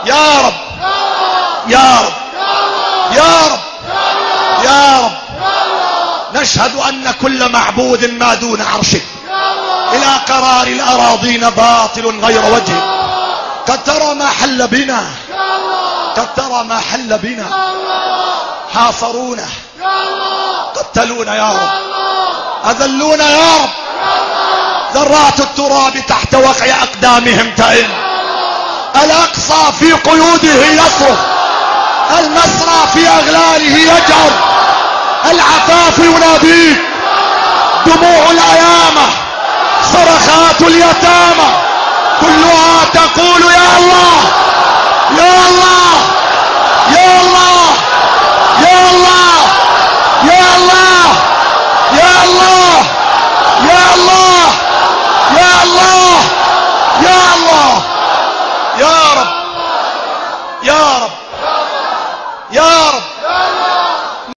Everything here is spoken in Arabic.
يا رب يا رب يا رب يا رب. نشهد أن كل معبود ما دون عرشك إلى قرار الأراضين باطل غير وجهك. قد ترى ما حل بنا، قد ترى ما حل بنا. حاصرونا، قتلونا يا رب، أذلونا يا رب. ذرات التراب تحت وقع أقدامهم تئن. الأقصى في قيوده يصرخ، المسرى في أغلاله يجعر. العفاف يناديك، دموع الأيامة، صرخات اليتامى، كلها تقول يا الله يا الله يا الله يا الله يا الله يا الله يا الله يا الله يا الله. يا رب يا رب يا رب